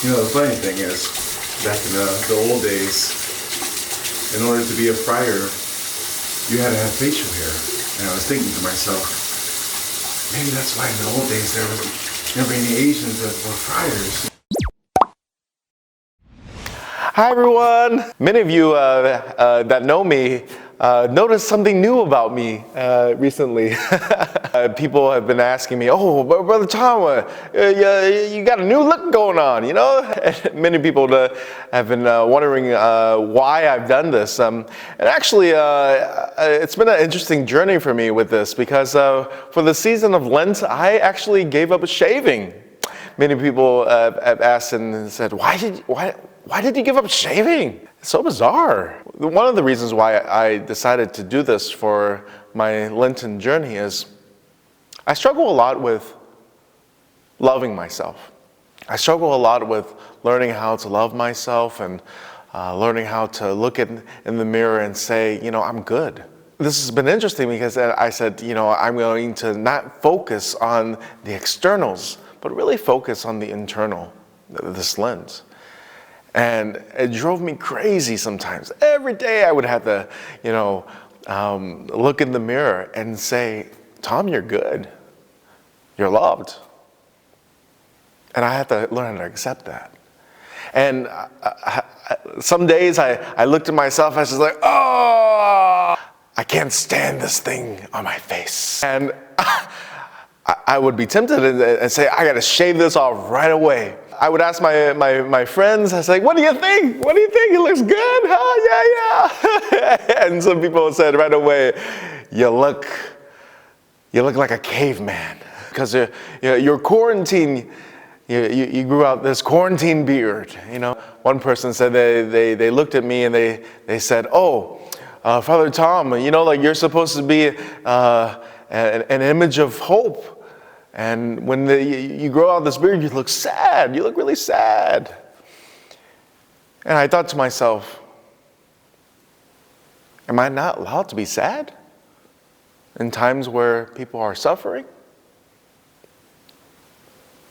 The funny thing is, back in the old days, in order to be a friar, you had to have facial hair. And I was thinking to myself, maybe that's why in the old days there was never any Asians that were friars. Hi everyone! Many of you that know me noticed something new about me recently. People have been asking me, "Oh, Brother Tom, you got a new look going on," And many people have been wondering why I've done this. And actually, it's been an interesting journey for me with this because for the season of Lent, I actually gave up shaving. Many people have asked and said, why did you give up shaving? It's so bizarre. One of the reasons why I decided to do this for my Lenten journey is I struggle a lot with loving myself. I struggle a lot with learning how to love myself and learning how to look in the mirror and say, I'm good. This has been interesting because I said, I'm going to not focus on the externals, but really focus on the internal, this Lent. And it drove me crazy sometimes. Every day I would have to, look in the mirror and say, Tom, you're good. You're loved. And I had to learn how to accept that. And some days I looked at myself, I was just like, oh, I can't stand this thing on my face. And I would be tempted and say, I got to shave this off right away. I would ask my friends, I was like, what do you think? What do you think? It looks good? Huh? Yeah. And some people said right away, you look like a caveman. Because you're quarantined, you grew out this quarantine beard. One person said they looked at me and they said, oh, Father Tom, you're supposed to be an image of hope. And when you grow out this beard, you look sad. You look really sad. And I thought to myself, am I not allowed to be sad in times where people are suffering?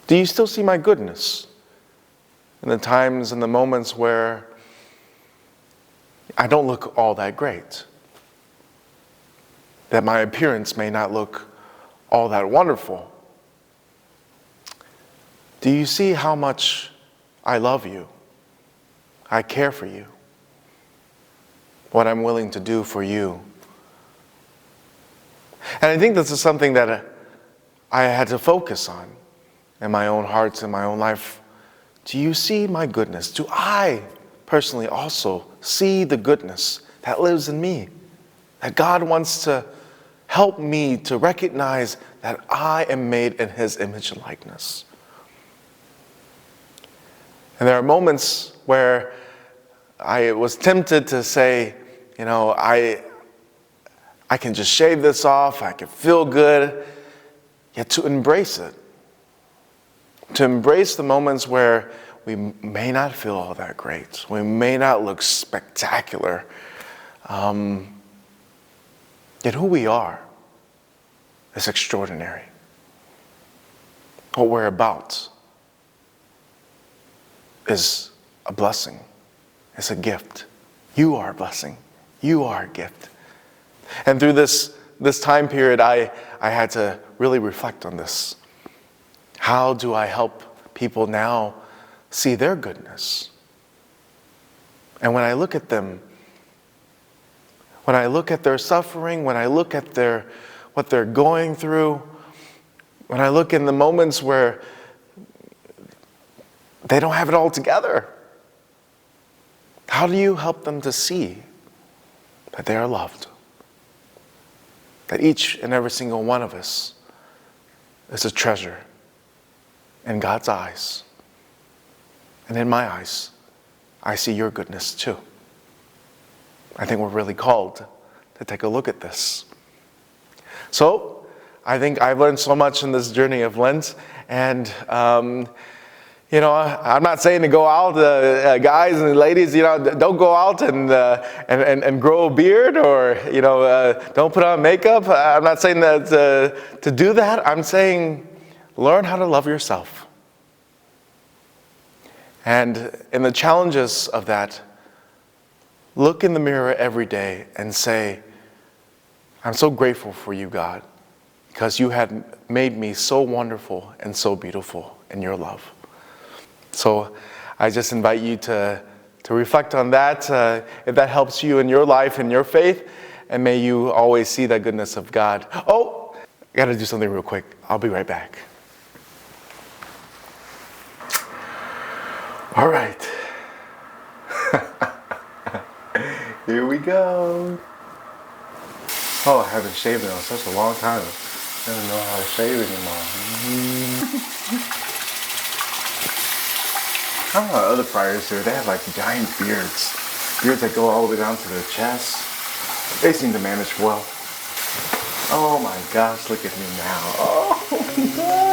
Do you still see my goodness in the times and the moments where I don't look all that great? That my appearance may not look all that wonderful? Do you see how much I love you? I care for you. What I'm willing to do for you. And I think this is something that I had to focus on in my own heart, in my own life. Do you see my goodness? Do I personally also see the goodness that lives in me? That God wants to help me to recognize that I am made in His image and likeness. And there are moments where I was tempted to say, I can just shave this off, I can feel good, yet to embrace it. To embrace the moments where we may not feel all that great, we may not look spectacular, yet who we are is extraordinary. What we're about is a blessing. It's a gift. You are a blessing. You are a gift. And through this time period, I had to really reflect on this. How do I help people now see their goodness? And when I look at them, when I look at their suffering, when I look at what they're going through, when I look in the moments where they don't have it all together, how do you help them to see that they are loved? That each and every single one of us is a treasure in God's eyes. And in my eyes, I see your goodness too. I think we're really called to take a look at this. So, I think I've learned so much in this journey of Lent, and I'm not saying to go out, guys and ladies, don't go out and grow a beard or, don't put on makeup. I'm not saying that to do that. I'm saying learn how to love yourself. And in the challenges of that, look in the mirror every day and say, I'm so grateful for you, God, because you had made me so wonderful and so beautiful in your love. So I just invite you to reflect on that, if that helps you in your life and your faith, and may you always see the goodness of God. Oh, I gotta do something real quick. I'll be right back. All right. Here we go. Oh, I haven't shaved in such a long time. I don't know how to shave anymore. I don't know how other friars here, they have like giant beards. Beards that go all the way down to their chest. They seem to manage well. Oh my gosh, look at me now. Oh,